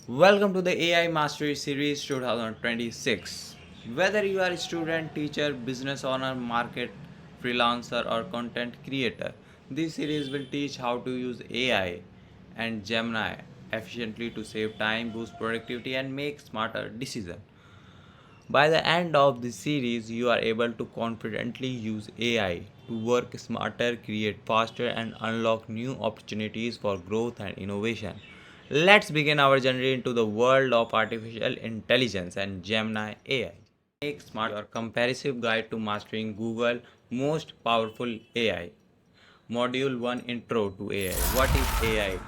Welcome to the AI Mastery Series 2026. Whether you are a student, teacher, business owner, market, freelancer, or content creator, this series will teach how to use AI and Gemini efficiently to save time, boost productivity, and make smarter decisions. By the end of this series, you are able to confidently use AI to work smarter, create faster, and unlock new opportunities for growth and innovation. Let's begin our journey into the world of artificial intelligence and Gemini AI. Make Smart your comprehensive guide to mastering Google most powerful AI. Module 1 Intro to AI. What is AI?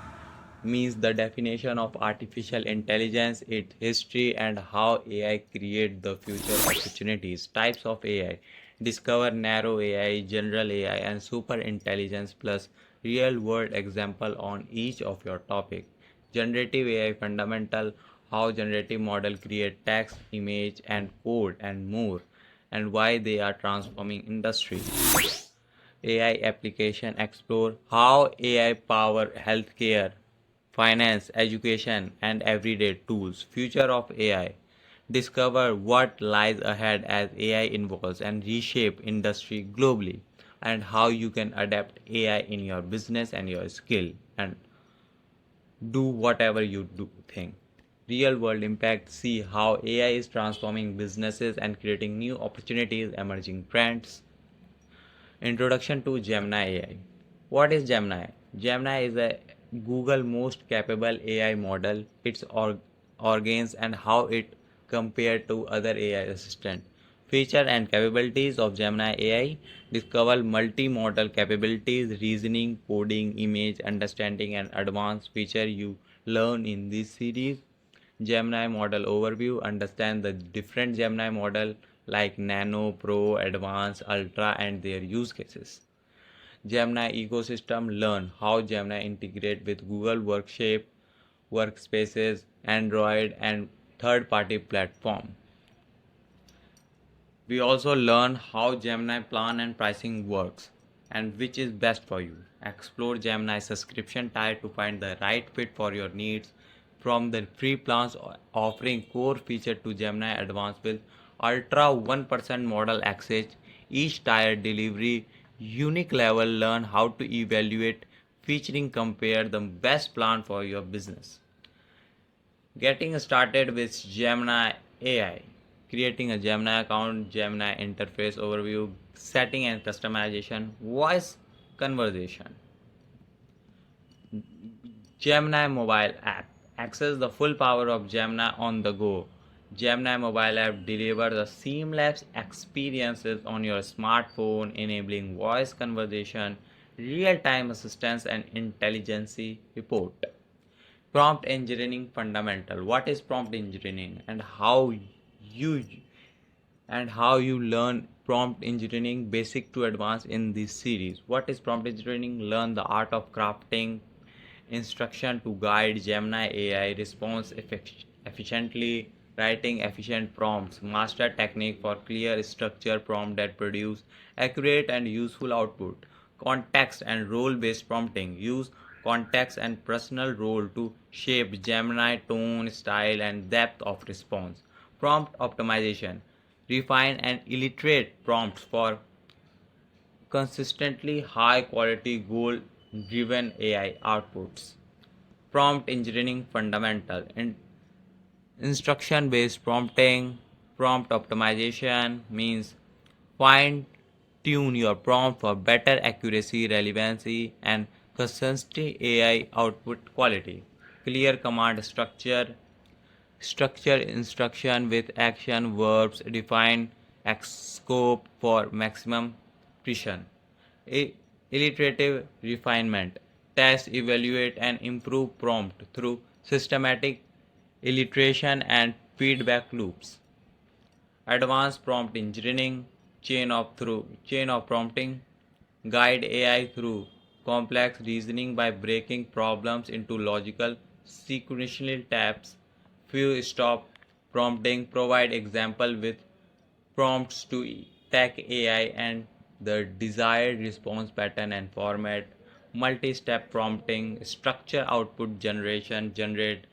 Means the definition of artificial intelligence, its history, and how AI create the future opportunities. Types of AI. Discover narrow AI, general AI, and super intelligence plus real world example on each of your topic. Generative AI fundamental, how generative model create text, image, and code, and more, and why they are transforming industry. AI application explore how AI power healthcare, finance, education, and everyday tools. Future of AI. Discover what lies ahead as AI evolves and reshape industry globally, and how you can adapt AI in your business and your skill and do whatever you do think. Real world impact. See how AI is transforming businesses and creating new opportunities, emerging trends. Introduction to Gemini AI. What is Gemini? Gemini is a Google most capable AI model, its organs and how it compared to other AI assistant. Feature and capabilities of Gemini AI. Discover multimodal capabilities, reasoning, coding, image understanding, and advanced feature you learn in this series. Gemini model overview. Understand the different Gemini model like Nano, Pro, Advanced, Ultra, and their use cases. Gemini ecosystem. Learn how Gemini integrate with Google Workspace, Workspaces, Android, and third-party platform. We also learn how Gemini plan and pricing works and which is best for you. Explore Gemini subscription tier to find the right fit for your needs. From the free plans offering core feature to Gemini Advanced with Ultra 1% model access, each tier delivery unique level. Learn how to evaluate featuring compare the best plan for your business. Getting started with Gemini AI. Creating a Gemini account, Gemini interface overview, setting and customization, voice conversation. Gemini mobile app. Access the full power of Gemini on the go. Gemini mobile app delivers the seamless experiences on your smartphone, enabling voice conversation, real-time assistance, and intelligence report. Prompt engineering fundamental. What is prompt engineering you and how you learn prompt engineering basic to advanced in this series. What is prompt engineering? Learn the art of crafting instruction to guide Gemini AI response efficiently, writing efficient prompts, master technique for clear structure prompt that produce accurate and useful output. Context and role based prompting. Use context and personal role to shape Gemini tone, style, and depth of response. Prompt optimization. Refine and iterate prompts for consistently high quality goal driven AI outputs. Prompt engineering fundamental. Instruction based prompting. Prompt optimization means fine tune your prompt for better accuracy, relevancy, and consistency AI output quality. Clear command structure. Structure instruction with action verbs. Define scope for maximum precision. Iterative refinement. Test, evaluate, and improve prompt through systematic iteration and feedback loops. Advanced prompt engineering, chain of prompting, guide AI through complex reasoning by breaking problems into logical sequential steps. Few stop prompting, provide example with prompts to tag AI and the desired response pattern and format. Multi-step prompting, structure output generation, generate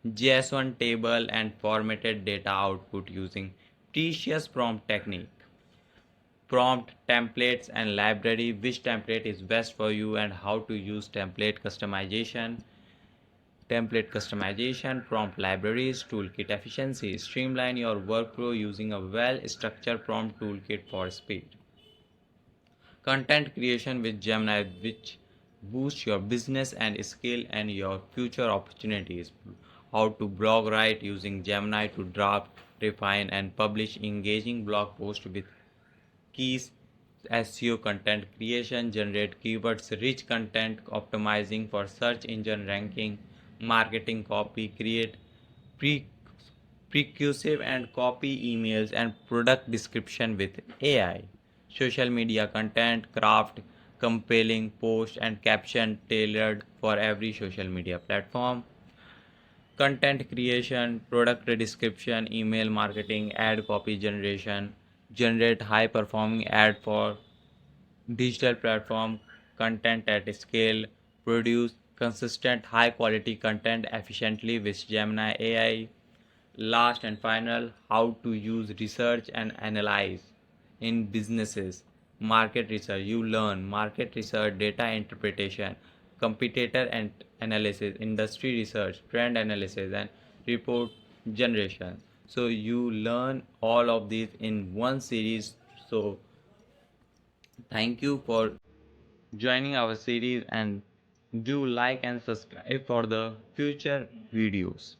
JS1 table and formatted data output using precious prompt technique. Prompt templates and library, which template is best for you and how to use template customization, prompt libraries, toolkit efficiency. Streamline your workflow using a well-structured prompt toolkit for speed. Content creation with Gemini, which boosts your business and skill and your future opportunities. How to blog write using Gemini to draft, refine, and publish engaging blog posts with keys. SEO content creation, generate keywords rich content, optimizing for search engine ranking, marketing copy, create pre precursive and copy emails and product description with AI. Social media content, craft compelling post and caption tailored for every social media platform. Content creation, product description, email marketing, ad copy generation, generate high performing ad for digital platform, content at scale, produce consistent high quality content efficiently with Gemini AI. Last and final, how to use research and analyze in businesses. Market research, you learn market research, data interpretation, competitor and analysis, industry research, trend analysis, and report generation. So you learn all of these in one series. So thank you for joining our series, and do like and subscribe for the future videos.